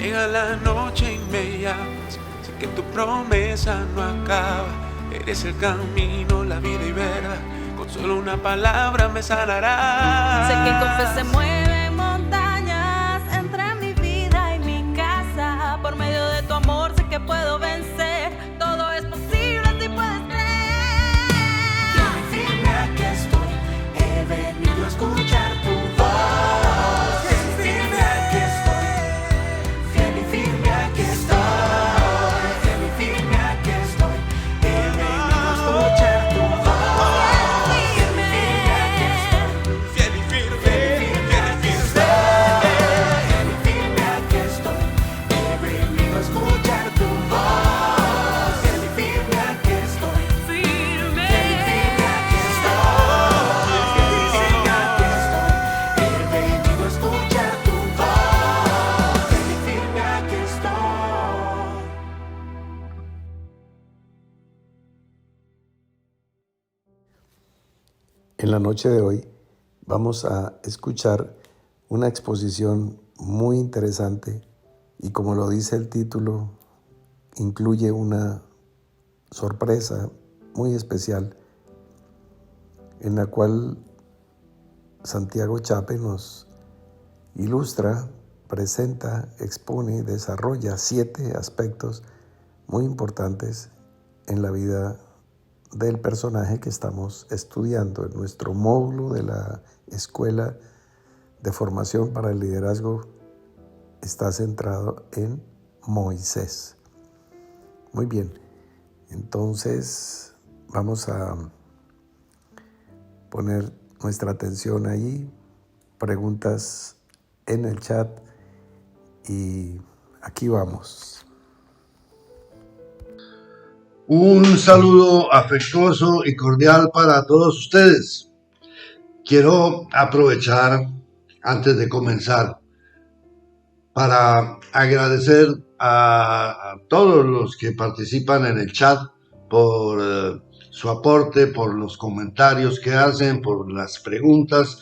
Llega la noche y me llamas, sé que tu promesa no acaba. Eres el camino, la vida y verdad, con solo una palabra me sanarás. Sé que con fe se mueven montañas entre mi vida y mi casa. Por medio de tu amor sé que puedo vencer, todo es posible si puedes creer. Fiel y firme aquí estoy, he venido a escuchar tu voz. Fiel y firme aquí estoy, fiel y firme aquí estoy, fiel y firme aquí estoy, he venido a escuchar tu voz. Fiel y firme, fiel y firme. Fiel y firme aquí estoy, he venido a escuchar tu voz. Fiel y firme aquí estoy, Firme. fiel y firme aquí estoy, fiel y firme aquí estoy, he venido a escuchar tu voz. Fiel y firme aquí estoy. En la noche de hoy vamos a escuchar una exposición muy interesante y, como lo dice el título, incluye una sorpresa muy especial en la cual Santiago Chape nos ilustra, presenta, expone, desarrolla 7 aspectos muy importantes en la vida del personaje que estamos estudiando en nuestro módulo de la Escuela de Formación para el Liderazgo. Está centrado en Moisés. Muy bien, entonces vamos a poner nuestra atención ahí, preguntas en el chat y aquí vamos. Un saludo afectuoso y cordial para todos ustedes. Quiero aprovechar, antes de comenzar, para agradecer a todos los que participan en el chat por su aporte, por los comentarios que hacen, por las preguntas.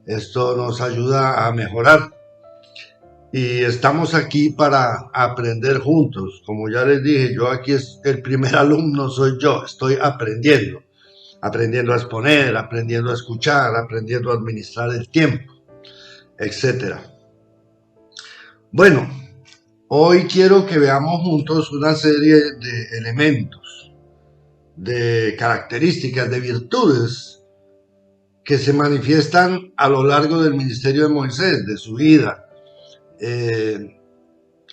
Esto nos ayuda a mejorar. Y estamos aquí para aprender juntos. Como ya les dije, yo aquí el primer alumno soy yo, estoy aprendiendo a exponer, aprendiendo a escuchar, aprendiendo a administrar el tiempo, etc. Bueno, hoy quiero que veamos juntos una serie de elementos, de características, de virtudes que se manifiestan a lo largo del ministerio de Moisés, de su vida.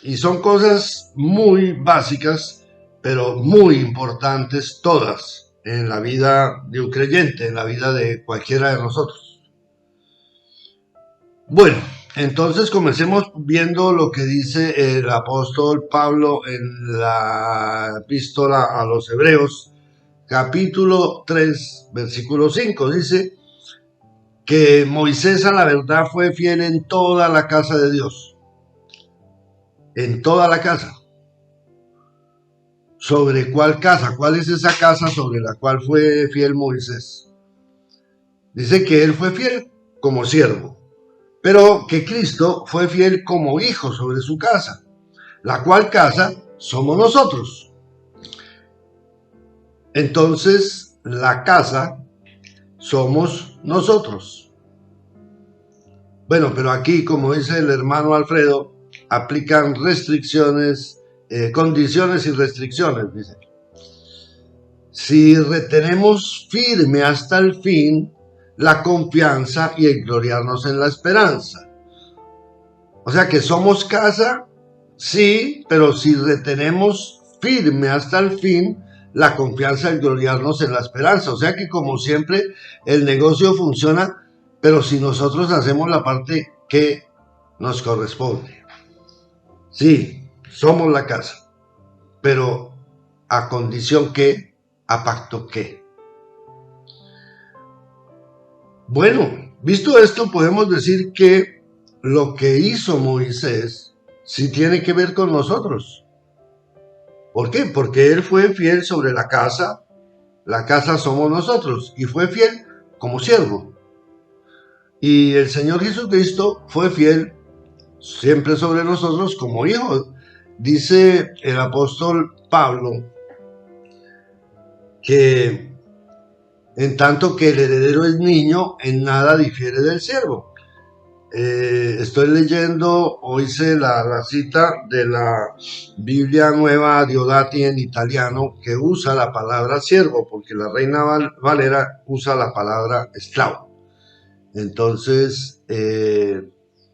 Y son cosas muy básicas, pero muy importantes todas en la vida de un creyente, en la vida de cualquiera de nosotros. Bueno, entonces comencemos viendo lo que dice el apóstol Pablo en la epístola a los Hebreos, capítulo 3, versículo 5. Dice que Moisés a la verdad fue fiel en toda la casa de Dios. En toda la casa. ¿Sobre cuál casa? ¿Cuál es esa casa sobre la cual fue fiel Moisés? Dice que él fue fiel como siervo, pero que Cristo fue fiel como hijo sobre su casa, la cual casa somos nosotros. Entonces, la casa somos nosotros. Bueno, pero aquí, como dice el hermano Alfredo, aplican restricciones, condiciones y restricciones, dice. Si retenemos firme hasta el fin la confianza y el gloriarnos en la esperanza. O sea que somos casa, sí, pero si retenemos firme hasta el fin la confianza y el gloriarnos en la esperanza. O sea que, como siempre, el negocio funciona, pero si nosotros hacemos la parte que nos corresponde. Sí, somos la casa, pero a condición que, a pacto que. Bueno, visto esto, podemos decir que lo que hizo Moisés sí tiene que ver con nosotros. ¿Por qué? Porque él fue fiel sobre la casa somos nosotros, y fue fiel como siervo. Y el Señor Jesucristo fue fiel siempre sobre nosotros como hijos. Dice el apóstol Pablo que en tanto que el heredero es niño, en nada difiere del siervo. Estoy leyendo, o hice la cita de la Biblia Nueva Diodati en italiano, que usa la palabra siervo, porque la Reina Valera usa la palabra esclavo. Entonces,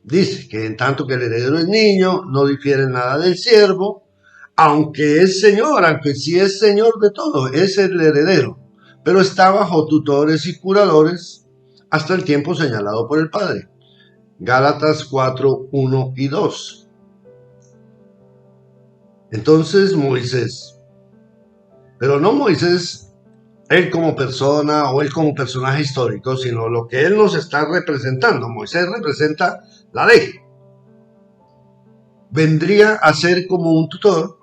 dice que en tanto que el heredero es niño, no difiere nada del siervo, aunque es señor, aunque sí es señor de todo, es el heredero, pero está bajo tutores y curadores hasta el tiempo señalado por el Padre. Gálatas 4, 1 y 2. Entonces Moisés, pero no Moisés, él como persona o él como personaje histórico, sino lo que él nos está representando. Moisés representa la ley. Vendría a ser como un tutor.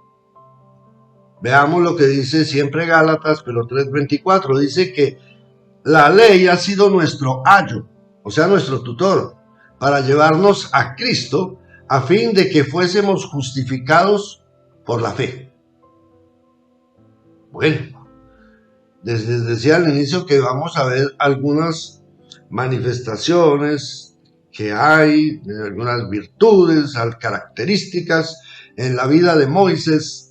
Veamos lo que dice siempre Gálatas, pero 3:24, dice que la ley ha sido nuestro ayo, o sea, nuestro tutor, para llevarnos a Cristo, a fin de que fuésemos justificados por la fe. Bueno, les decía al inicio que vamos a ver algunas manifestaciones que hay, algunas virtudes, características en la vida de Moisés,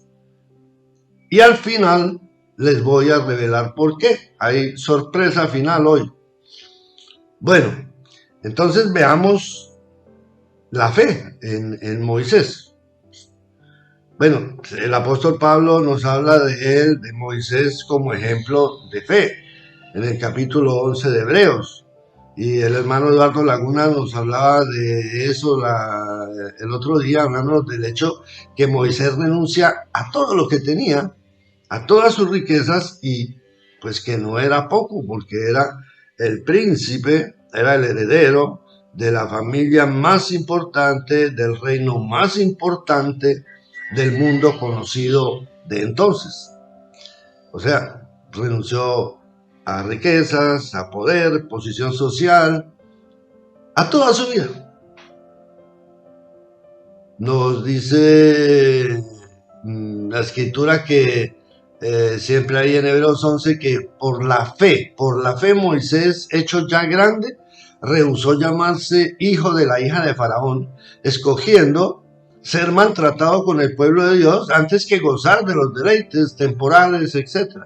y al final les voy a revelar por qué. Hay sorpresa final hoy. Bueno, entonces veamos la fe en Moisés. Bueno, el apóstol Pablo nos habla de él, de Moisés, como ejemplo de fe, en el capítulo 11 de Hebreos. Y el hermano Eduardo Laguna nos hablaba de eso el otro día, hablando del hecho que Moisés renuncia a todo lo que tenía, a todas sus riquezas, y pues que no era poco, porque era el príncipe, era el heredero de la familia más importante, del reino más importante del mundo conocido de entonces. O sea, renunció a riquezas, a poder, posición social, a toda su vida. Nos dice la escritura que siempre hay en Hebreos 11 que por la fe Moisés, hecho ya grande, rehusó llamarse hijo de la hija de Faraón, escogiendo ser maltratado con el pueblo de Dios antes que gozar de los deleites temporales, etc.,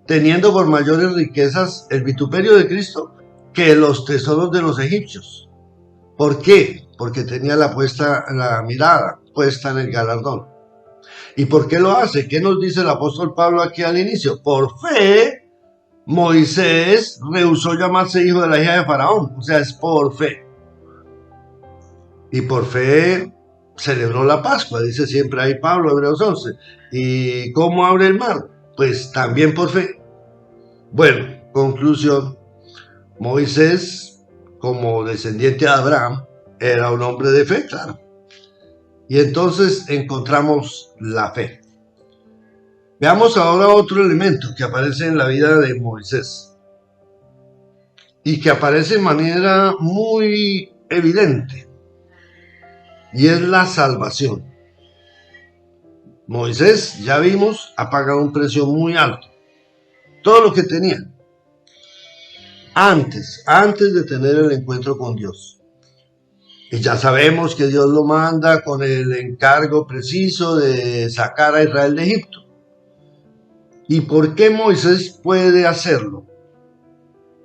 teniendo por mayores riquezas el vituperio de Cristo que los tesoros de los egipcios. ¿Por qué? Porque tenía la mirada puesta en el galardón. ¿Y por qué lo hace? ¿Qué nos dice el apóstol Pablo aquí al inicio? Por fe, Moisés rehusó llamarse hijo de la hija de Faraón. O sea, es por fe. Y por fe celebró la Pascua, dice siempre ahí Pablo, Hebreos 11. ¿Y cómo abre el mar? Pues también por fe. Bueno, conclusión. Moisés, como descendiente de Abraham, era un hombre de fe, claro. Y entonces encontramos la fe. Veamos ahora otro elemento que aparece en la vida de Moisés y que aparece de manera muy evidente, y es la salvación. Moisés, ya vimos, ha pagado un precio muy alto. Todo lo que tenía antes de tener el encuentro con Dios. Y ya sabemos que Dios lo manda con el encargo preciso de sacar a Israel de Egipto. ¿Y por qué Moisés puede hacerlo?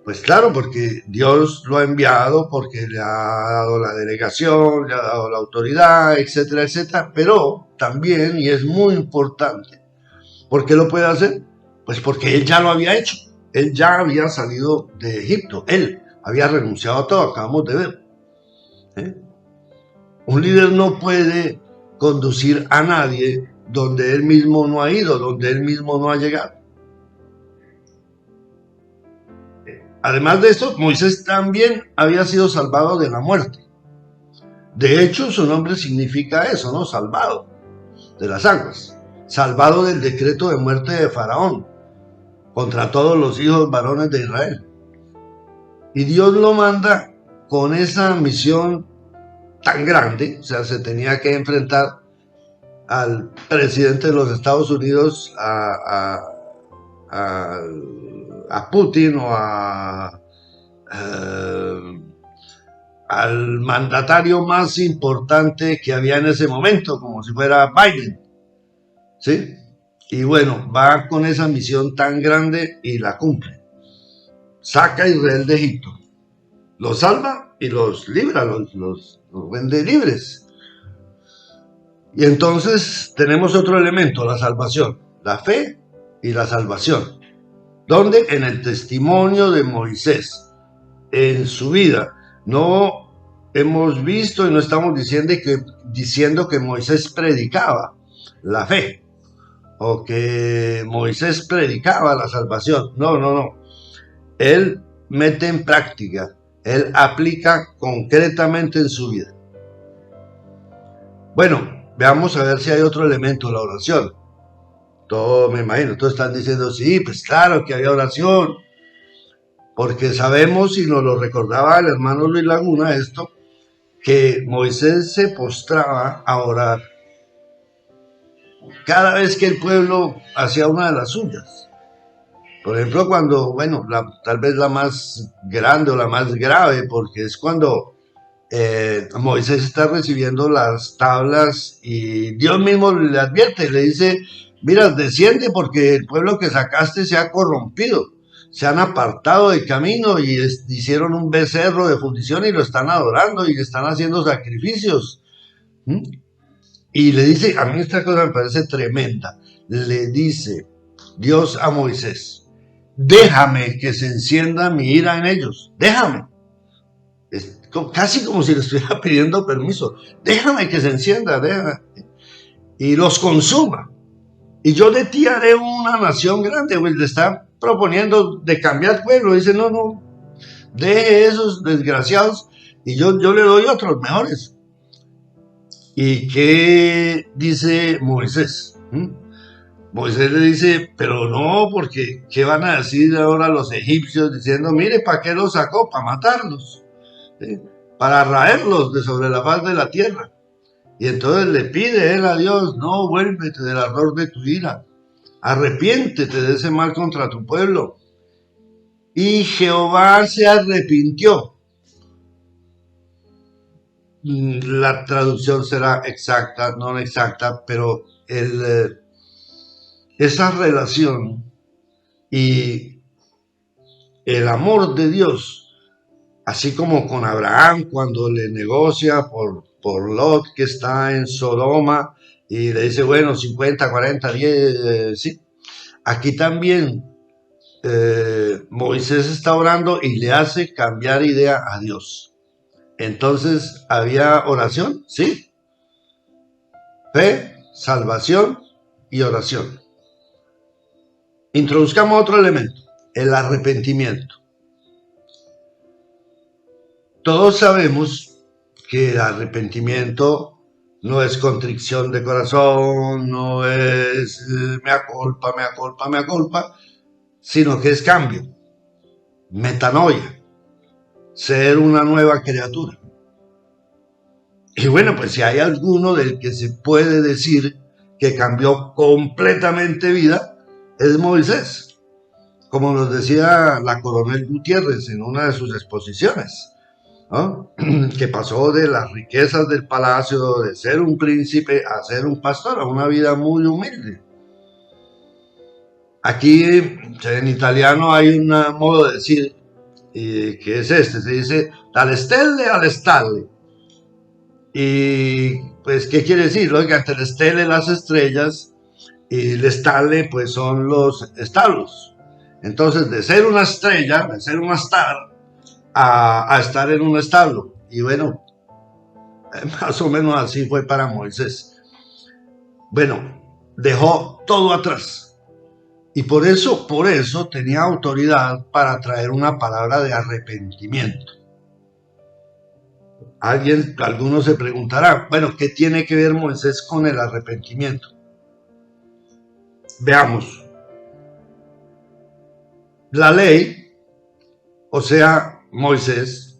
Pues claro, porque Dios lo ha enviado, porque le ha dado la delegación, le ha dado la autoridad, etcétera, etcétera. Pero también, y es muy importante, ¿por qué lo puede hacer? Pues porque él ya lo había hecho. Él ya había salido de Egipto. Él había renunciado a todo, acabamos de ver. Un líder no puede conducir a nadie donde él mismo no ha ido, donde él mismo no ha llegado. Además de esto, Moisés también había sido salvado de la muerte. De hecho, su nombre significa eso, ¿no? Salvado de las aguas, salvado del decreto de muerte de Faraón contra todos los hijos varones de Israel. Y Dios lo manda con esa misión tan grande, o sea, se tenía que enfrentar al presidente de los Estados Unidos, a Putin o al mandatario más importante que había en ese momento, como si fuera Biden, ¿sí? Y bueno, va con esa misión tan grande y la cumple. Saca a Israel de Egipto, los salva y los libra, los vende libres. Y entonces tenemos otro elemento, la salvación, la fe y la salvación. ¿Dónde? En el testimonio de Moisés, en su vida. No hemos visto y no estamos diciendo que Moisés predicaba la fe o que Moisés predicaba la salvación. No. Él mete en práctica, él aplica concretamente en su vida. Bueno, veamos a ver si hay otro elemento, la oración. Todo, me imagino, todos están diciendo, sí, pues claro que había oración, porque sabemos, y nos lo recordaba el hermano Luis Laguna esto, que Moisés se postraba a orar cada vez que el pueblo hacía una de las suyas. Por ejemplo, cuando, bueno, tal vez la más grande o la más grave, porque es cuando Moisés está recibiendo las tablas y Dios mismo le advierte, le dice, mira, desciende porque el pueblo que sacaste se ha corrompido, se han apartado del camino y hicieron un becerro de fundición y lo están adorando y están haciendo sacrificios. Y le dice, a mí esta cosa me parece tremenda, le dice Dios a Moisés, déjame que se encienda mi ira en ellos, déjame. Es casi como si le estuviera pidiendo permiso, déjame que se encienda, déjame, y los consuma. Y yo de ti haré una nación grande, güey, le está proponiendo de cambiar pueblo, dice, no, deje esos desgraciados y yo le doy otros mejores. ¿Y qué dice Moisés? Moisés le dice, pero no, porque ¿qué van a decir ahora los egipcios diciendo, mire, ¿para qué los sacó? Para matarlos, ¿sí? Para raerlos de sobre la faz de la tierra. Y entonces le pide él a Dios, no, vuélvete del ardor de tu ira, arrepiéntete de ese mal contra tu pueblo. Y Jehová se arrepintió. La traducción será exacta, no exacta, pero esa relación y el amor de Dios, así como con Abraham cuando le negocia por Lot que está en Sodoma y le dice, bueno, 50, 40, 10, sí. Aquí también Moisés está orando y le hace cambiar idea a Dios. Entonces, ¿había oración? Sí. Fe, salvación y oración. Introduzcamos otro elemento, el arrepentimiento. Todos sabemos que el arrepentimiento no es contrición de corazón, no es mea culpa, sino que es cambio, metanoia, ser una nueva criatura. Y bueno, pues si hay alguno del que se puede decir que cambió completamente vida, es Moisés, como nos decía la coronel Gutiérrez en una de sus exposiciones, ¿no? Que pasó de las riquezas del palacio, de ser un príncipe, a ser un pastor, a una vida muy humilde. Aquí en italiano hay un modo de decir que es se dice dalle stelle alle stalle. Y pues, ¿qué quiere decir? Oiga, entre le stelle las estrellas y le stalle pues son los establos. Entonces, de ser una estrella, de ser una star, a estar en un establo. Y bueno, más o menos así fue para Moisés. Bueno, dejó todo atrás. Y por eso tenía autoridad para traer una palabra de arrepentimiento. Algunos se preguntarán, bueno, ¿qué tiene que ver Moisés con el arrepentimiento? Veamos. La ley, o sea, Moisés,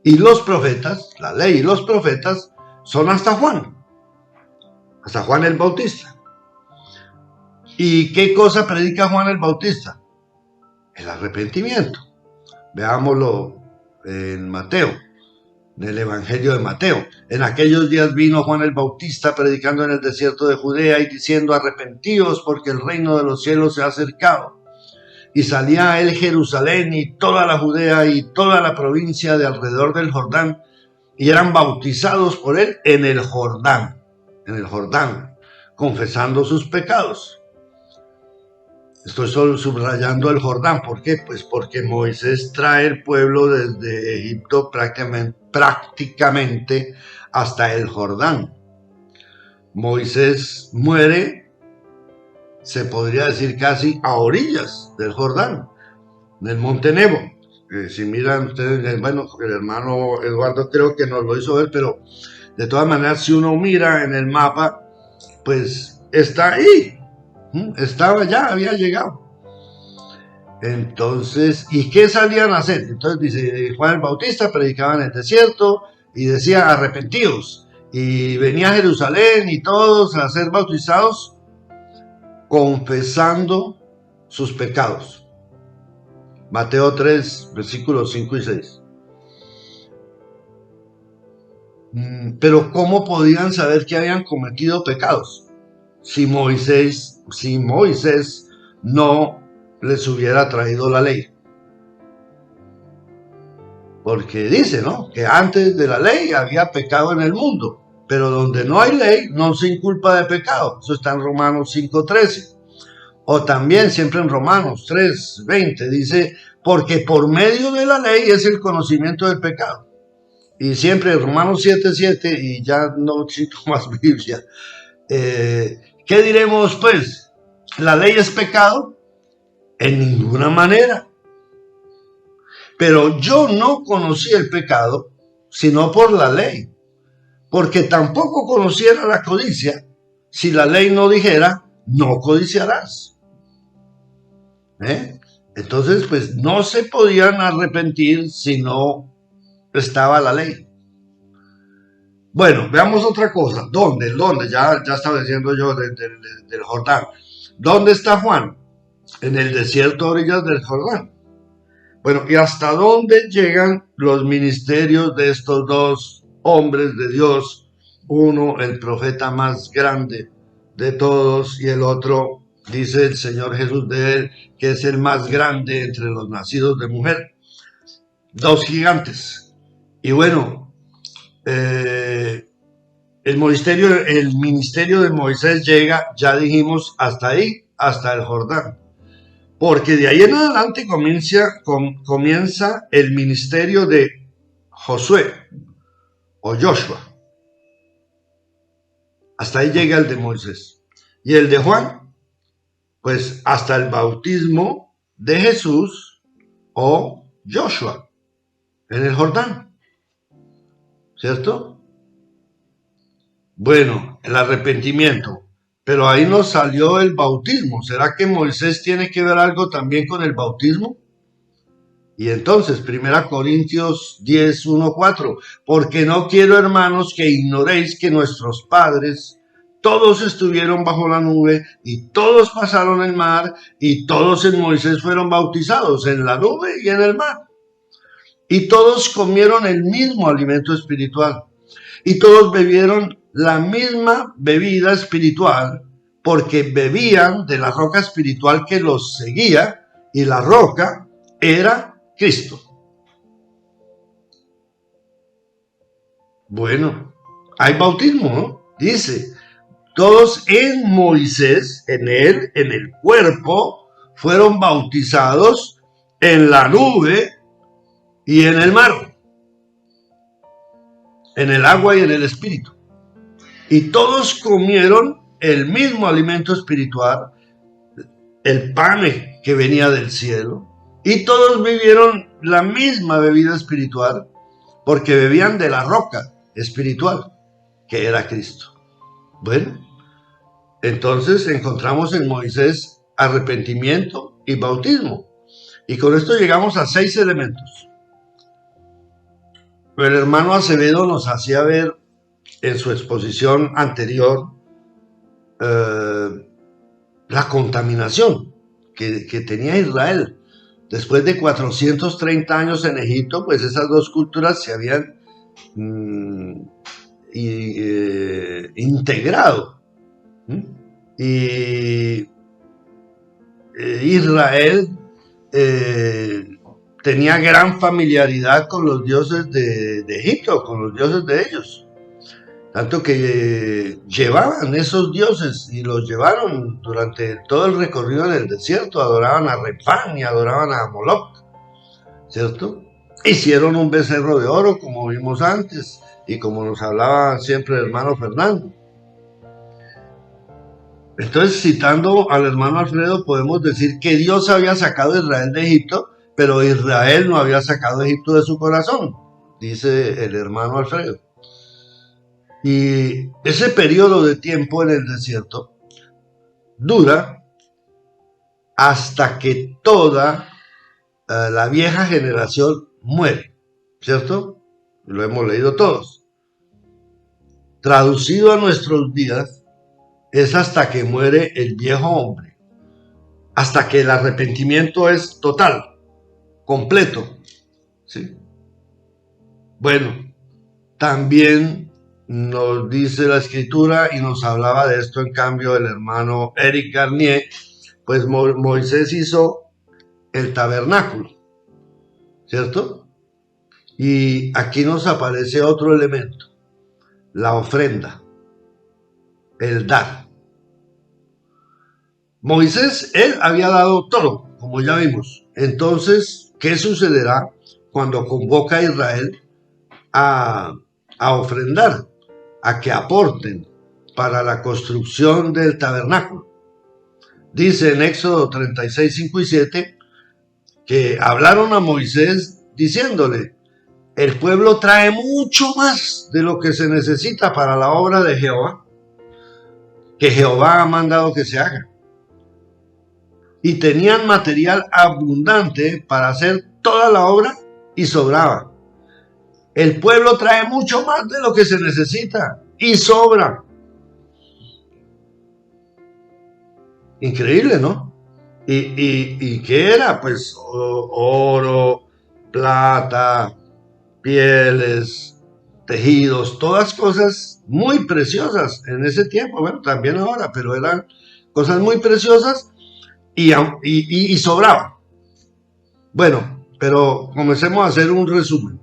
Y los profetas, la ley y los profetas, son hasta Juan el Bautista. ¿Y qué cosa predica Juan el Bautista? El arrepentimiento. Veámoslo en Mateo, en el Evangelio de Mateo. En aquellos días vino Juan el Bautista predicando en el desierto de Judea y diciendo: arrepentíos, porque el reino de los cielos se ha acercado. Y salía a él Jerusalén y toda la Judea y toda la provincia de alrededor del Jordán, y eran bautizados por él en el Jordán, confesando sus pecados. Estoy solo subrayando el Jordán. ¿Por qué? Pues porque Moisés trae el pueblo desde Egipto prácticamente hasta el Jordán. Moisés muere, se podría decir, casi a orillas del Jordán, en el monte Nebo. Si miran ustedes, bueno, el hermano Eduardo creo que nos lo hizo ver, pero de todas maneras, si uno mira en el mapa, pues está ahí. Estaba ya, había llegado. Entonces, ¿y qué salían a hacer? Entonces dice, Juan el Bautista predicaba en el desierto y decía: arrepentíos. Y venía a Jerusalén y todos a ser bautizados, confesando sus pecados. Mateo 3, versículos 5 y 6. Pero ¿cómo podían saber que habían cometido pecados? Si Moisés no les hubiera traído la ley. Porque dice, ¿no?, que antes de la ley había pecado en el mundo. Pero donde no hay ley, no se inculpa de pecado. Eso está en Romanos 5:13. O también, siempre en Romanos 3:20, dice: porque por medio de la ley es el conocimiento del pecado. Y siempre en Romanos 7:7, y ya no cito más Biblia. ¿Qué diremos pues? ¿La ley es pecado? En ninguna manera. Pero yo no conocí el pecado sino por la ley. Porque tampoco conociera la codicia si la ley no dijera: no codiciarás. Entonces, pues no se podían arrepentir si no estaba la ley. Bueno, veamos otra cosa. ¿Dónde? Ya estaba diciendo yo del Jordán. ¿Dónde está Juan? En el desierto a orillas del Jordán. Bueno, ¿y hasta dónde llegan los ministerios de estos dos hombres de Dios? Uno, el profeta más grande de todos, y el otro, dice el Señor Jesús de él, que es el más grande entre los nacidos de mujer. Dos gigantes. Y bueno, el ministerio de Moisés llega, ya dijimos, hasta ahí, hasta el Jordán. Porque de ahí en adelante comienza el ministerio de Josué o Joshua. Hasta ahí llega el de Moisés. Y el de Juan, pues hasta el bautismo de Jesús o Joshua en el Jordán. ¿Cierto? Bueno, el arrepentimiento. Pero ahí nos salió el bautismo. ¿Será que Moisés tiene que ver algo también con el bautismo? Y entonces, 1 Corintios 10, 1, 4. Porque no quiero, hermanos, que ignoréis que nuestros padres todos estuvieron bajo la nube y todos pasaron el mar y todos en Moisés fueron bautizados en la nube y en el mar. Y todos comieron el mismo alimento espiritual y todos bebieron la misma bebida espiritual, porque bebían de la roca espiritual que los seguía, y la roca era Cristo. Bueno, hay bautismo, ¿no? Dice, todos en Moisés, en él, en el cuerpo, fueron bautizados en la nube y en el mar, en el agua y en el espíritu. Y todos comieron el mismo alimento espiritual, el pan que venía del cielo, y todos bebieron la misma bebida espiritual, porque bebían de la roca espiritual, que era Cristo. Bueno, entonces encontramos en Moisés arrepentimiento y bautismo. Y con esto llegamos a 6 elementos. El hermano Acevedo nos hacía ver en su exposición anterior la contaminación que tenía Israel. Después de 430 años en Egipto, pues esas dos culturas se habían integrado. Y Israel tenía gran familiaridad con los dioses de Egipto, con los dioses de ellos. Tanto que llevaban esos dioses y los llevaron durante todo el recorrido en el desierto. Adoraban a Repán y adoraban a Moloch, ¿cierto? Hicieron un becerro de oro, como vimos antes, y como nos hablaba siempre el hermano Fernando. Entonces, citando al hermano Alfredo, podemos decir que Dios había sacado a Israel de Egipto, pero Israel no había sacado a Egipto de su corazón, dice el hermano Alfredo. Y ese periodo de tiempo en el desierto dura hasta que toda la vieja generación muere, ¿cierto? Lo hemos leído todos. Traducido a nuestros días, es hasta que muere el viejo hombre, hasta que el arrepentimiento es total, completo, ¿sí? Bueno, también nos dice la escritura y nos hablaba de esto en cambio el hermano Eric Garnier, pues Moisés hizo el tabernáculo, ¿cierto? Y aquí nos aparece otro elemento, la ofrenda, el dar. Moisés, él había dado todo, como ya vimos. Entonces, ¿qué sucederá cuando convoca a Israel a ofrendar, a que aporten para la construcción del tabernáculo? Dice en Éxodo 36, 5 y 7 que hablaron a Moisés diciéndole: el pueblo trae mucho más de lo que se necesita para la obra de Jehová, que Jehová ha mandado que se haga. Y tenían material abundante para hacer toda la obra y sobraba. El pueblo trae mucho más de lo que se necesita y sobra. Increíble, ¿no? ¿Y qué era? Pues oro, plata, pieles, tejidos, todas cosas muy preciosas en ese tiempo. Bueno, también ahora, pero eran cosas muy preciosas y sobraba. Bueno, pero comencemos a hacer un resumen.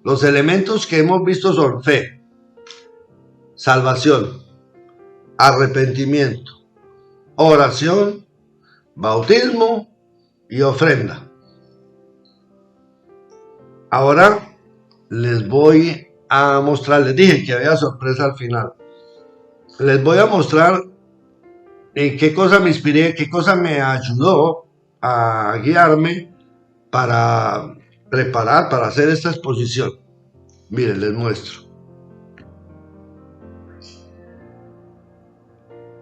Los elementos que hemos visto son fe, salvación, arrepentimiento, oración, bautismo y ofrenda. Ahora les voy a mostrar, les dije que había sorpresa al final. Les voy a mostrar en qué cosa me inspiré, qué cosa me ayudó a guiarme para preparar, para hacer esta exposición. Miren, les muestro.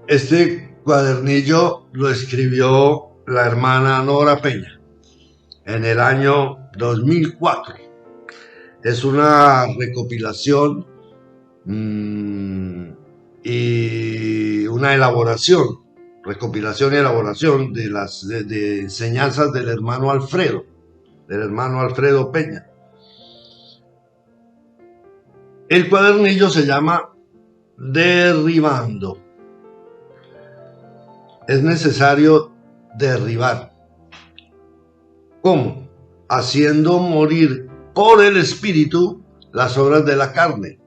Este cuadernillo lo escribió la hermana Nora Peña en el año 2004. Es una recopilación y una recopilación y elaboración de las de enseñanzas del hermano Alfredo Peña. El cuadernillo se llama Derribando. Es necesario derribar. ¿Cómo? Haciendo morir por el Espíritu las obras de la carne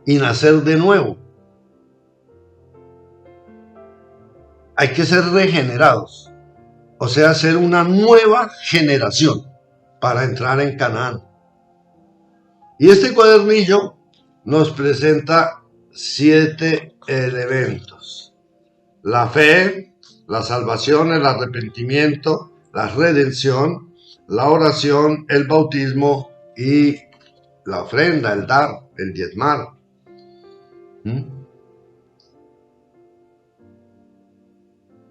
y nacer de nuevo. Hay que ser regenerados, o sea, ser una nueva generación para entrar en Canaán. Y este cuadernillo nos presenta 7 elementos: la fe, la salvación, el arrepentimiento, la redención, la oración, el bautismo y la ofrenda, el dar, el diezmar.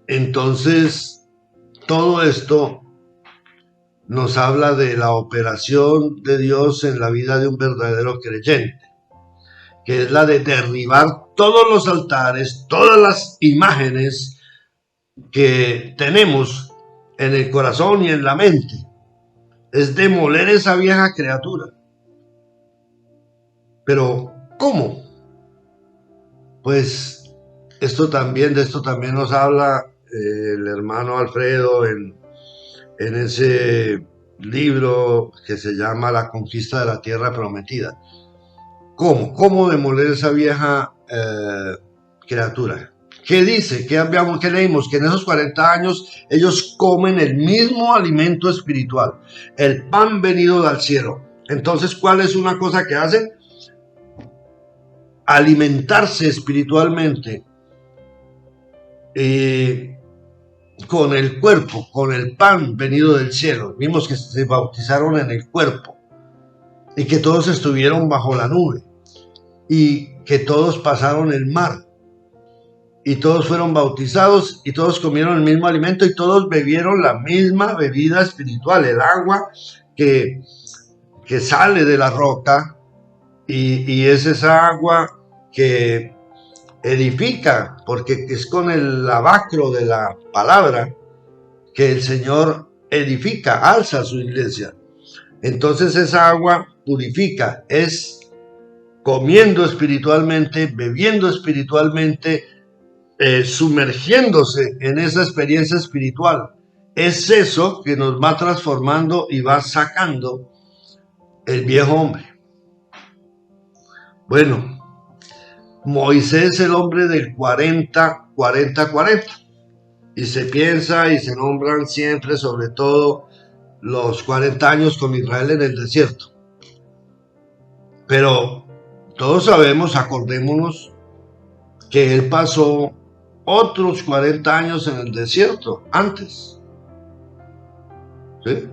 Entonces, todo esto nos habla de la operación de Dios en la vida de un verdadero creyente, que es la de derribar todos los altares, todas las imágenes que tenemos en el corazón y en la mente. Es demoler esa vieja criatura. Pero, ¿cómo? Pues de esto también nos habla el hermano Alfredo en ese libro que se llama La conquista de la tierra prometida. ¿Cómo demoler esa vieja criatura? ¿Qué dice? ¿Qué leímos? Que en esos 40 años ellos comen el mismo alimento espiritual, el pan venido del cielo. Entonces, ¿cuál es una cosa que hacen? Alimentarse espiritualmente con el cuerpo, con el pan venido del cielo. Vimos que se bautizaron en el cuerpo y que todos estuvieron bajo la nube y que todos pasaron el mar y todos fueron bautizados y todos comieron el mismo alimento y todos bebieron la misma bebida espiritual, el agua que sale de la roca y es esa agua que edifica, porque es con el lavacro de la palabra que el Señor edifica, alza su iglesia. Entonces esa agua purifica, es comiendo espiritualmente, bebiendo espiritualmente, sumergiéndose en esa experiencia espiritual. Es eso que nos va transformando y va sacando el viejo hombre. Bueno, Moisés, el hombre del 40, y se piensa y se nombran siempre, sobre todo, los 40 años con Israel en el desierto. Pero todos sabemos, acordémonos, que él pasó otros 40 años en el desierto antes. ¿Sí?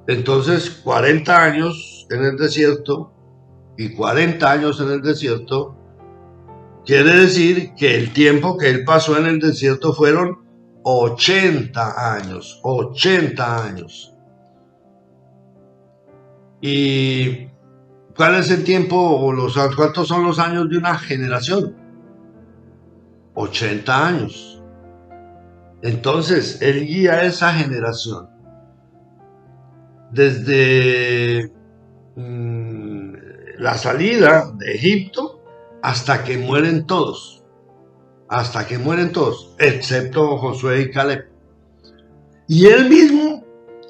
Entonces, 40 años en el desierto y 40 años en el desierto quiere decir que el tiempo que él pasó en el desierto fueron 80 años. 80 años. ¿Y cuál es el tiempo o cuántos son los años de una generación? 80 años. Entonces, él guía a esa generación desde la salida de Egipto hasta que mueren todos, excepto Josué y Caleb. Y él mismo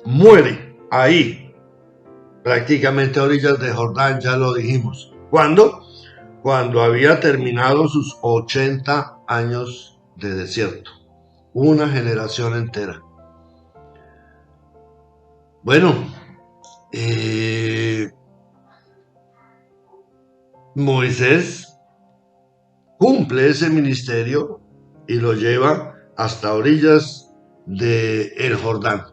muere ahí, prácticamente a orillas de Jordán, ya lo dijimos. ¿Cuándo? Cuando había terminado sus 80 años de desierto. Una generación entera. Bueno, Moisés cumple ese ministerio y lo lleva hasta orillas del Jordán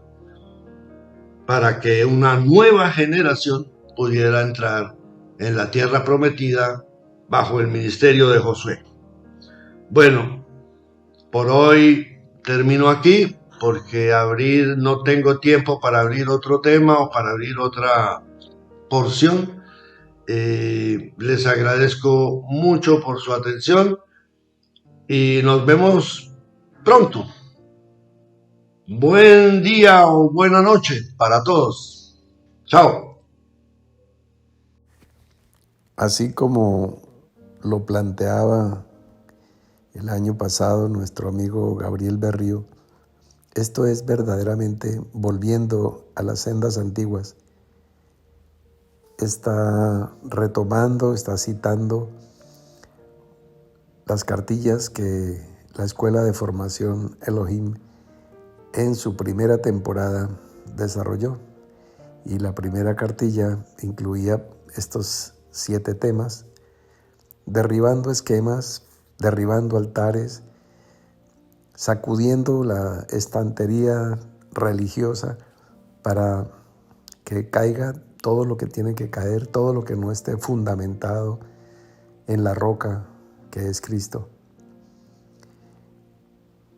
para que una nueva generación pudiera entrar en la tierra prometida bajo el ministerio de Josué. Bueno, por hoy termino aquí porque no tengo tiempo para abrir otro tema o para abrir otra porción. Les agradezco mucho por su atención y nos vemos pronto. Buen día o buena noche para todos. Chao. Así como lo planteaba el año pasado nuestro amigo Gabriel Berrío, esto es verdaderamente volviendo a las sendas antiguas. Está retomando, está citando las cartillas que la Escuela de Formación Elohim en su primera temporada desarrolló. Y la primera cartilla incluía estos 7 temas: derribando esquemas, derribando altares, sacudiendo la estantería religiosa para que caiga todo lo que tiene que caer, todo lo que no esté fundamentado en la roca que es Cristo,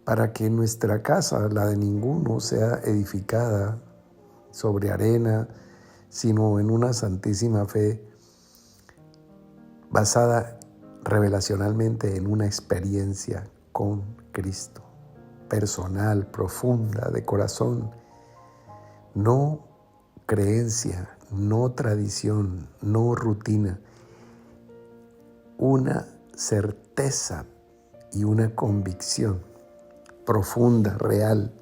para que nuestra casa, la de ninguno, sea edificada sobre arena, sino en una santísima fe basada revelacionalmente en una experiencia con Cristo, personal, profunda, de corazón, no creencia, no tradición, no rutina, una certeza y una convicción profunda, real.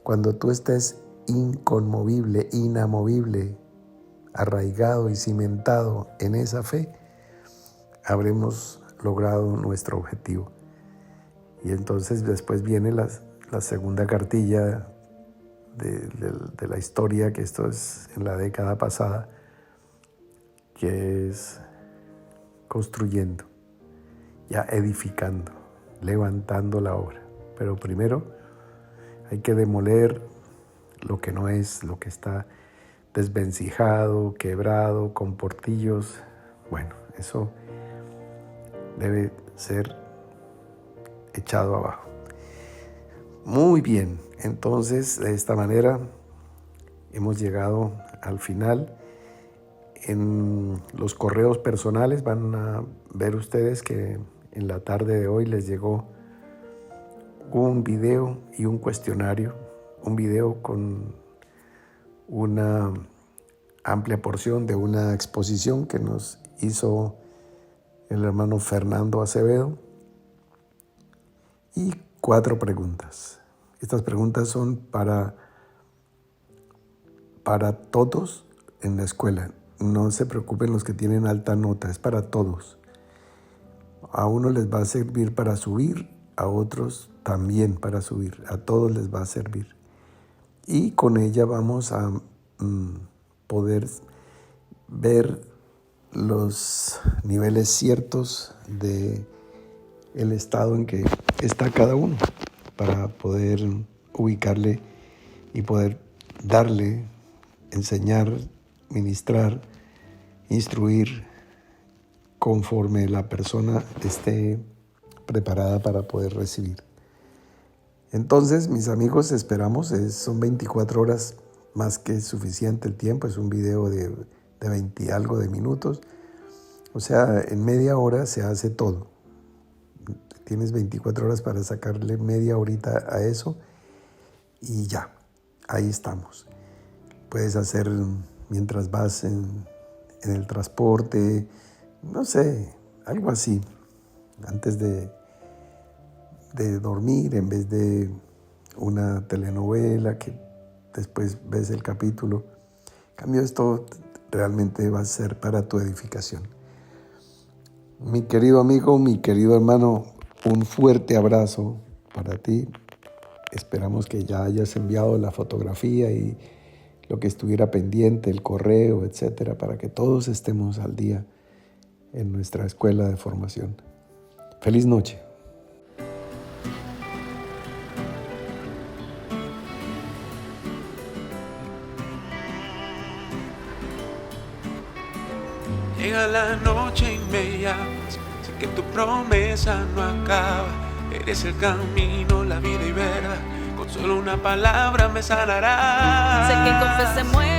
Cuando tú estés inconmovible, inamovible, arraigado y cimentado en esa fe, habremos logrado nuestro objetivo. Y entonces después viene la segunda cartilla de la historia, que esto es en la década pasada, que es construyendo, ya edificando, levantando la obra. Pero primero hay que demoler lo que no es, lo que está desvencijado, quebrado, con portillos. Bueno, eso debe ser echado abajo. Muy bien, entonces de esta manera hemos llegado al final. En los correos personales van a ver ustedes que en la tarde de hoy les llegó un video y un cuestionario, un video con una amplia porción de una exposición que nos hizo el hermano Fernando Acevedo y 4 preguntas. Estas preguntas son para todos en la escuela. No se preocupen los que tienen alta nota, es para todos. A uno les va a servir para subir, a otros también para subir, a todos les va a servir. Y con ella vamos a poder ver los niveles ciertos de el estado en que está cada uno, para poder ubicarle y poder darle, enseñar, ministrar, instruir conforme la persona esté preparada para poder recibir. Entonces, mis amigos, esperamos, son 24 horas más que suficiente el tiempo, es un video de 20 y algo de minutos, o sea, en media hora se hace todo. Tienes 24 horas para sacarle media horita a eso y ya, ahí estamos. Puedes hacer mientras vas en el transporte, no sé, algo así, antes de dormir, en vez de una telenovela que después ves el capítulo. En cambio, esto realmente va a ser para tu edificación. Mi querido amigo, mi querido hermano, un fuerte abrazo para ti. Esperamos que ya hayas enviado la fotografía y lo que estuviera pendiente, el correo, etcétera, para que todos estemos al día en nuestra escuela de formación. Feliz noche. Llega la noche y me llamas, sé que tu promesa no acaba. Eres el camino, la vida y verdad, con solo una palabra me sanarás. Sé que con fe se mueve